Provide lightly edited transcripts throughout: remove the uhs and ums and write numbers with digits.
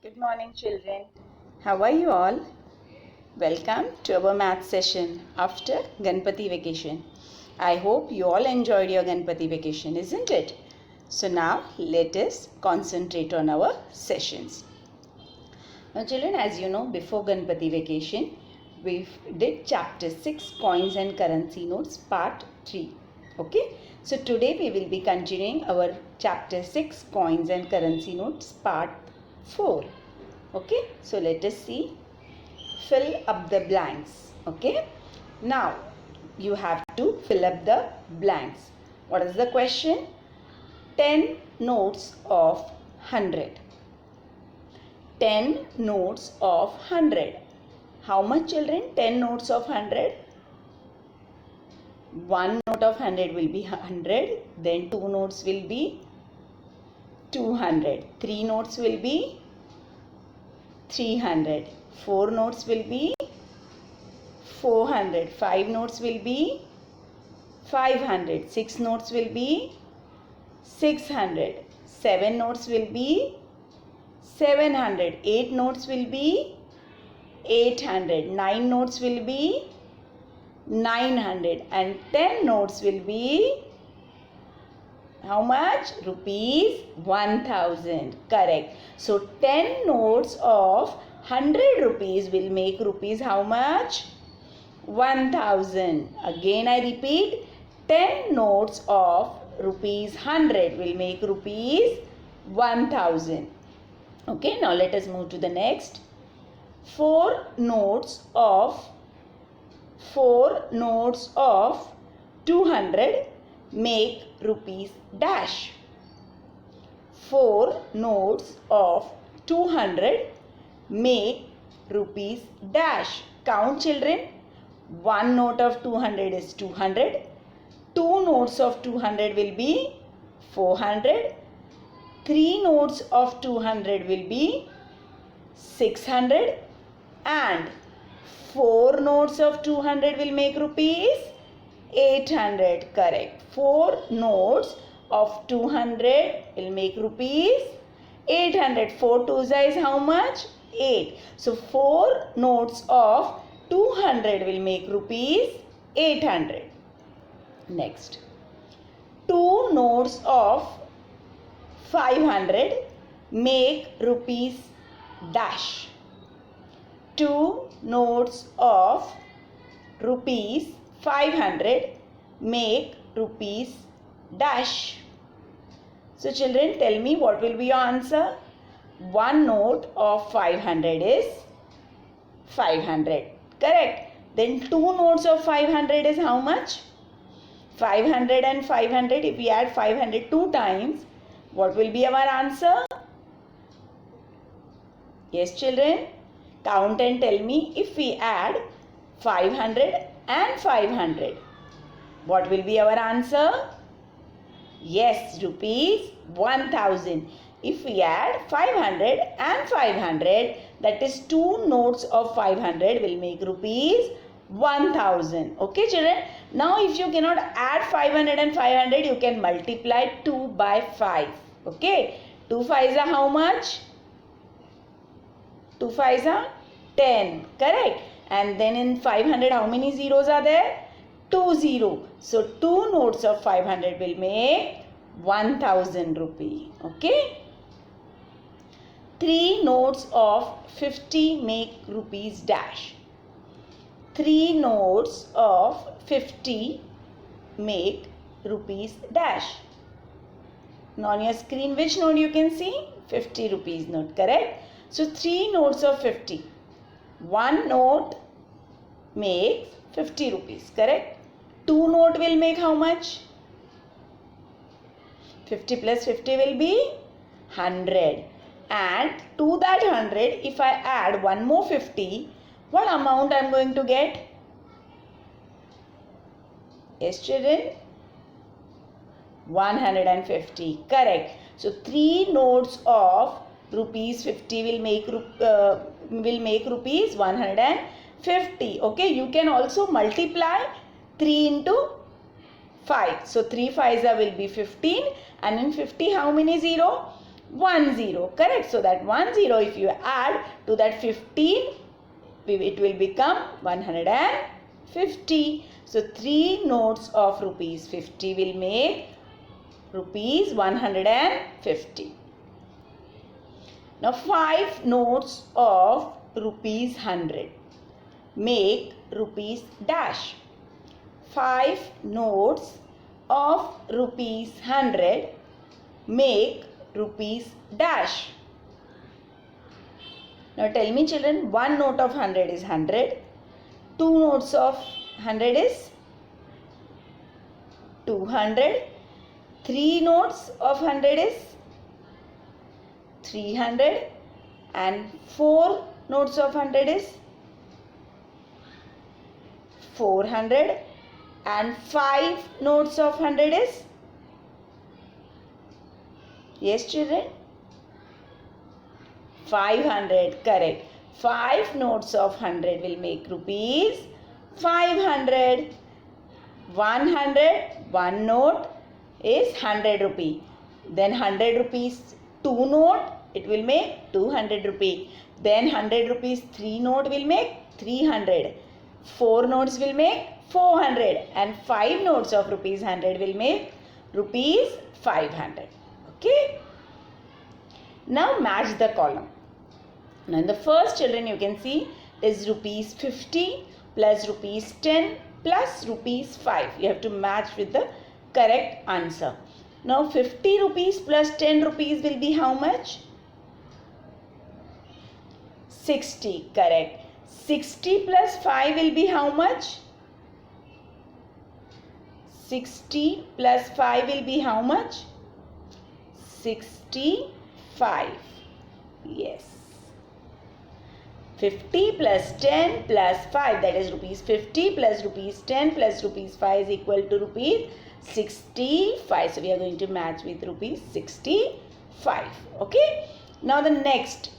Good morning, children. How are you all? Welcome to our math session after Ganpati vacation. I hope you all enjoyed your Ganpati vacation, isn't it? So now let us concentrate on our sessions. Now, children, as you know, before Ganpati vacation, we did chapter 6 Coins and Currency Notes part 3. Okay, so today we will be continuing our chapter 6 Coins and Currency Notes part 4. Okay, so let us see. Fill up the blanks. Okay, now you have to fill up the blanks. What is the question? 10 notes of 100. 10 notes of 100. How much, children? 10 notes of 100. One note of 100 will be 100. Then two notes will be 200. Three notes will be 300. Four notes will be 400. Five notes will be 500. Six notes will be 600. Seven notes will be 700. 8 notes will be 800. 9 notes will be 900. And 10 notes will be how much? Rupees 1000. Correct. So 10 notes of 100 rupees will make rupees how much? 1000. Again I repeat, 10 notes of rupees 100 will make rupees 1000. Okay, now let us move to the next. 4 notes of 200 make rupees dash. 4 notes of 200 make rupees dash. Count, children. 1 note of 200 is 200. 2 notes of 200 will be 400. 3 notes of 200 will be 600. And 4 notes of 200 will make rupees 800. Correct. 4 notes of 200 will make rupees 800. 4 twos is how much? 8. So 4 notes of 200 will make rupees 800. Next. 2 notes of 500 make rupees dash. 2 notes of rupees 500 make rupees dash. So children, tell me what will be your answer? 1 note of 500 is 500. Correct. Then 2 notes of 500 is how much? 500 and 500. If we add 500 2 times, what will be our answer? Yes, children. Count and tell me, if we add 500 and 500, what will be our answer? Yes, rupees 1000. If we add 500 and 500, that is 2 notes of 500 will make rupees 1000. Okay, children. Now, if you cannot add 500 and 500, you can multiply 2 by 5. Okay. 2 5s are how much? 2 5s are 10. Correct. And then in 500, how many zeros are there? 2 0. So 2 notes of 500 will make 1000 rupee. Okay. 3 notes of 50 make rupees dash. 3 notes of 50 make rupees dash. Now on your screen, which note you can see? 50 rupees note. Correct. So 3 notes of 50. 1 note makes 50 rupees. Correct. 2 note will make how much? 50 plus 50 will be 100. And to that 100, if I add one more 50, what amount I am going to get? Yes, children? 150. Correct. So 3 notes of rupees 50 will make rupees 150. Okay, you can also multiply 3 into 5. So 3 5s will be 15, and in 50 how many 0? 1 0. Correct. So that 1 0, if you add to that 15, it will become 150. So 3 notes of rupees 50 will make rupees 150. Now 5 notes of rupees 100 make rupees dash. 5 notes of rupees 100 make rupees dash. Now tell me children, 1 note of 100 is 100. 2 notes of 100 is 200. 3 notes of 100 is 300. And 4 notes of 100 is 400. And 5 notes of 100 is, yes children, 500. Correct. 5 notes of 100 will make rupees 500. 100, 1 note is 100 rupee. Then 100 rupees 2 note, it will make 200 rupee. Then 100 rupees 3 note will make 300. 4 notes will make 400. And 5 notes of rupees 100 will make rupees 500. Okay. Now match the column. Now in the first children you can see is rupees 50 plus rupees 10 plus rupees 5. You have to match with the correct answer. Now 50 rupees plus 10 rupees will be how much? 60. Correct. 60 plus 5 will be how much? 60 plus 5 will be how much? 65. Yes. 50 plus 10 plus 5, that is rupees 50 plus rupees 10 plus rupees 5 is equal to rupees 65. So we are going to match with rupees 65. Okay. Now the next,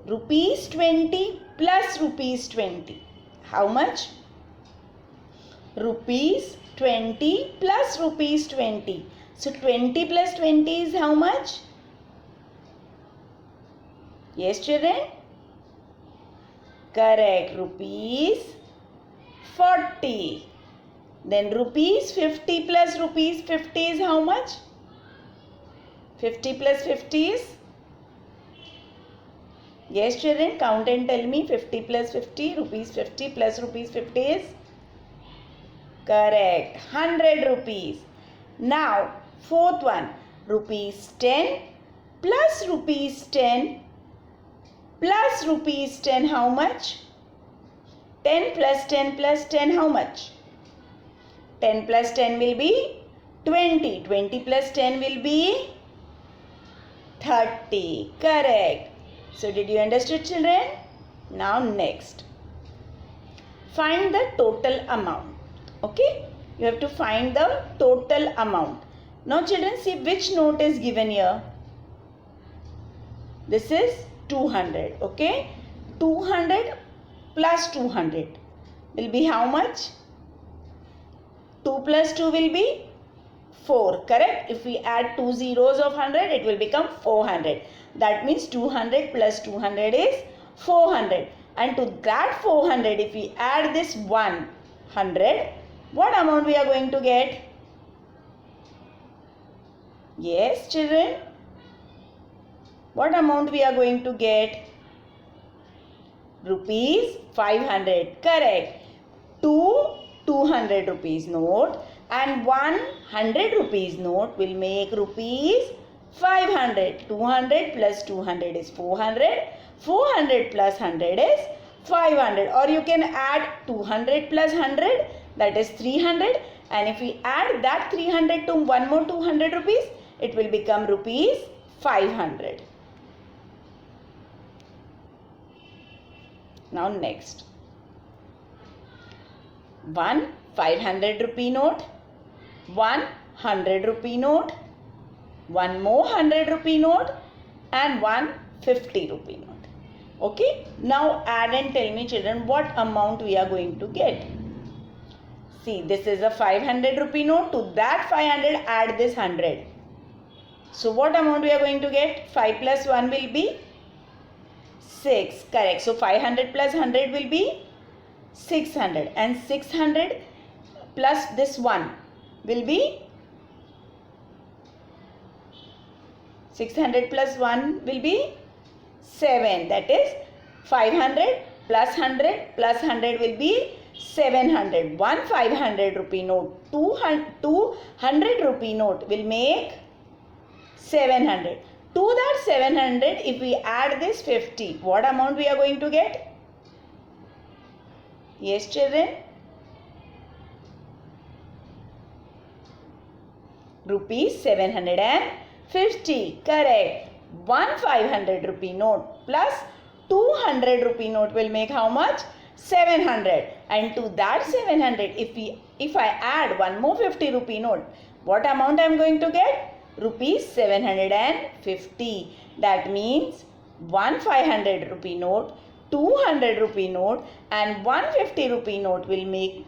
rupees 20 plus rupees 20. How much? Rupees 20 plus rupees 20. So 20 plus 20 is how much? Yes children? Correct. Rupees 40. Then rupees 50 plus rupees 50 is how much? 50 plus 50 is? Yes children, count and tell me. 50 plus 50, rupees 50 plus rupees 50 is? Correct. 100 rupees. Now, fourth one. Rupees 10 plus rupees 10 plus rupees 10 how much? 10 plus 10 plus 10 how much? 10 plus 10 will be 20. 20 plus 10 will be 30. Correct. So did you understand children? Now next. Find the total amount. Okay. You have to find the total amount. Now children, see which note is given here. This is 200. Okay. 200 plus 200 will be how much? 2 plus 2 will be 4. Correct. If we add 2 zeros of 100, it will become 400. That means 200 plus 200 is 400. And to that 400, if we add this 100, what amount we are going to get? Yes, children. What amount we are going to get? Rupees 500. Correct. 200 rupees note and 100 rupees note will make rupees 500. 200 plus 200 is 400. 400 plus 100 is 500. Or you can add 200 plus 100, that is 300. And if we add that 300 to one more 200 rupees, it will become rupees 500. Now next. One 500 rupee note, 100 rupee note, one more 100 rupee note and 150 rupee note. Okay. Now add and tell me children what amount we are going to get. See, this is a 500 rupee note. To that 500 add this 100. So what amount we are going to get? 5 plus 1 will be 6. Correct. So 500 plus 100 will be 600. And 600 plus this 1 will be 600 plus 1 will be 7. That is 500 plus 100 plus 100 will be 700. One 500 rupee note, 200 rupee note will make 700. To that 700, if we add this 50, what amount we are going to get? Yes, children? Rupees 750. Correct. One 500 rupee note plus 200 rupee note will make how much? 700. And to that 700, if I add one more 50 rupee note, what amount I am going to get? Rupees 750. That means one 500 rupee note, 200 rupee note and 150 rupee note will make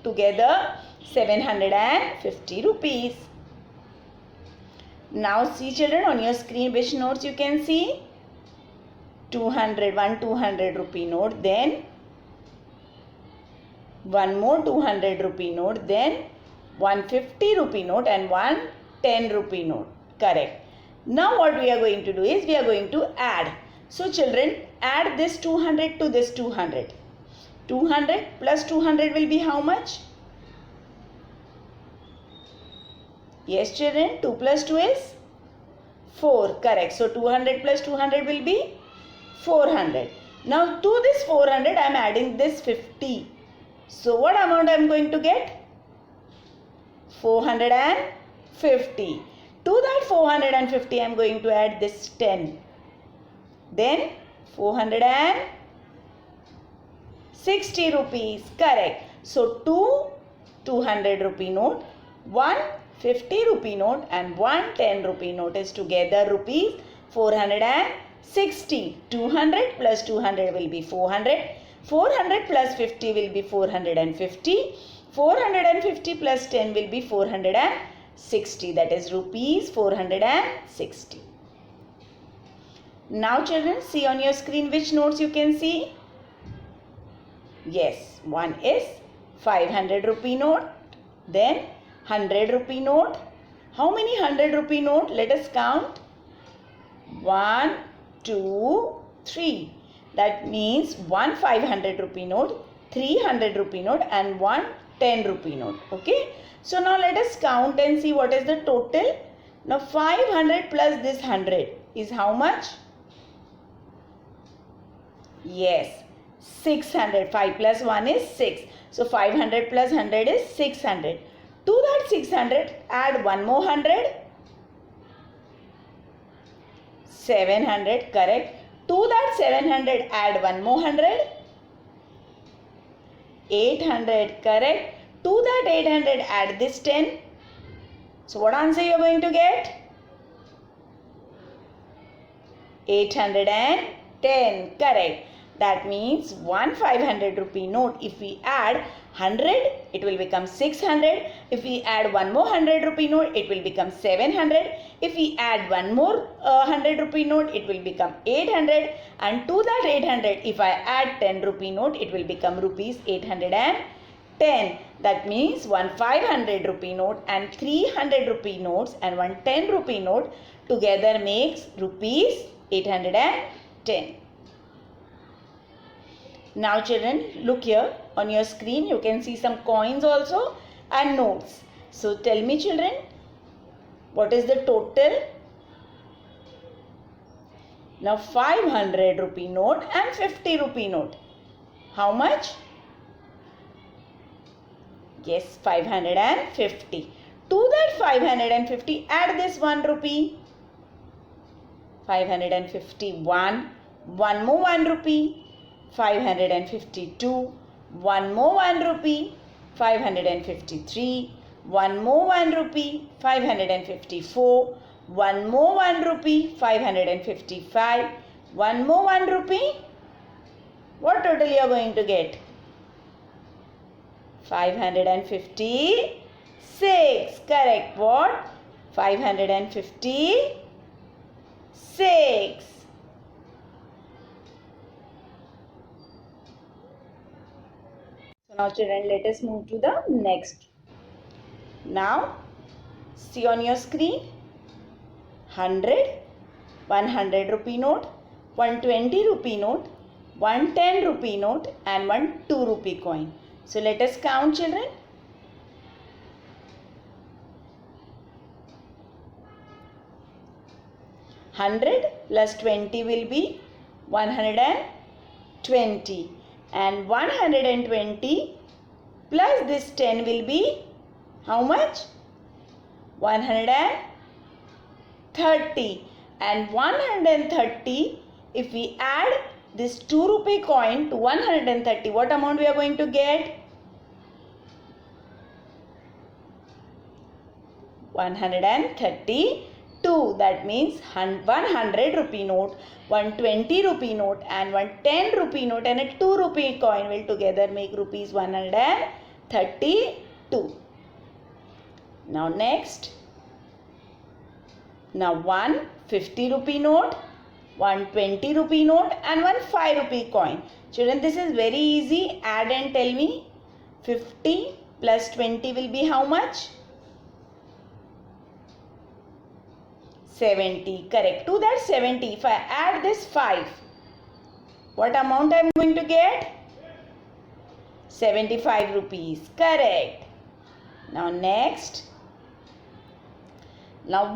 together 750 rupees. Now see children, on your screen which notes you can see? 200 rupee note, then one more 200 rupee note, then 150 rupee note and one 10 rupee note. Correct. Now what we are going to do is we are going to add. So children, add this 200 to this 200. 200 plus 200 will be how much? Yes children, 2 plus 2 is 4. Correct. So 200 plus 200 will be 400. Now to this 400 I am adding this 50. So what amount I am going to get? 450. To that 450 I am going to add this 10. Then 460 rupees. Correct. So 200 rupee note, 150 rupee note and 110 rupee note is together rupees 460. 200 plus 200 will be 400. 400 plus 50 will be 450. 450 plus 10 will be 460. That is rupees 460. Now children, see on your screen which notes you can see. Yes, one is 500 rupee note, then 100 rupee note. How many 100 rupee note? Let us count. 1, 2, 3. That means one 500 rupee note, 300 rupee note and one 10 rupee note. Okay. So now let us count and see what is the total. Now 500 plus this 100 is how much? Yes, 600. 5 plus 1 is 6. So 500 plus 100 is 600. To that 600 add one more 100. 700. Correct. To that 700 add one more 100. 800. Correct. To that 800 add this 10. So what answer you are going to get? 810. Correct. That means one 500 rupee note, if we add 100, it will become 600. If we add one more 100 rupee note, it will become 700. If we add one more 100 rupee note, it will become 800. And to that 800, if I add 10 rupee note, it will become rupees 810. That means one 500 rupee note and 300 rupee notes and one 10 rupee note together makes rupees 810. Now children, look here on your screen, you can see some coins also and notes. So tell me children, what is the total? Now 500 rupee note and 50 rupee note. How much? Yes, 550. To that 550 add this 1 rupee. 551. One more 1 rupee. 552, one more 1 rupee, 553, one more 1 rupee, 554, one more 1 rupee, 555, one more 1 rupee. What total you are going to get? 556. Correct. What? 556. So now children, let us move to the next. Now see on your screen 100, 100 rupee note, 120 rupee note, 110 rupee note and 2 rupee coin. So let us count children. 100 plus 20 will be 120 and 120 plus this 10 will be how much? 130 and 130 if we add this 2 rupee coin to 130, what amount we are going to get? 132. That means 100 rupee note, 120 rupee note and 110 rupee note and a 2 rupee coin will together make rupees 132. Now next. Now 150 rupee note, 120 rupee note and 5 rupee coin. Children, this is very easy. Add and tell me. 50 plus 20 will be how much? 70. Correct. To that 70, if I add this 5, what amount I am going to get? 75 rupees. Correct. Now next. Now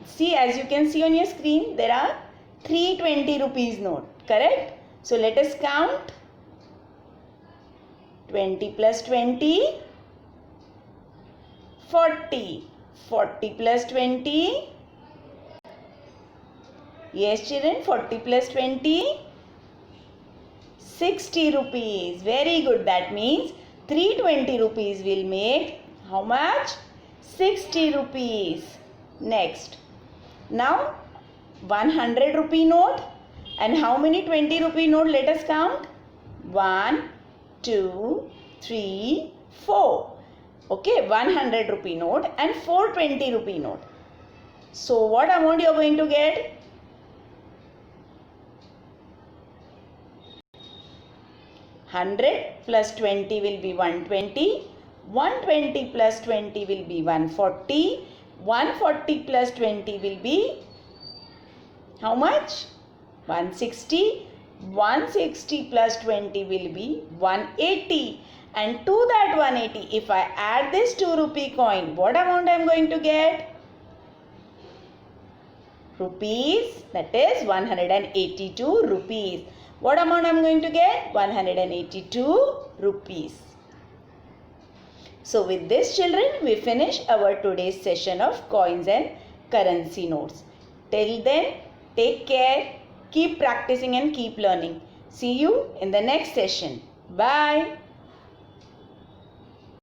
see, as you can see on your screen, there are 320 rupees note. Correct. So let us count. 20 plus 20, 40. 40 plus 20. Yes children, 40 plus 20. 60 rupees. Very good. That means 320 rupees will make how much? 60 rupees. Next. Now 100 rupee note. And how many 20 rupee note? Let us count. 1, 2, 3, 4. Okay, 100 rupee note and 420 rupee note. So what amount you are going to get? 100 plus 20 will be 120. 120 plus 20 will be 140. 140 plus 20 will be how much? 160. 160 plus 20 will be 180. And to that 180, if I add this 2 rupee coin, what amount I am going to get? Rupees, that is 182 rupees. What amount I am going to get? 182 rupees. So with this children, we finish our today's session of coins and currency notes. Till then, take care, keep practicing and keep learning. See you in the next session. Bye.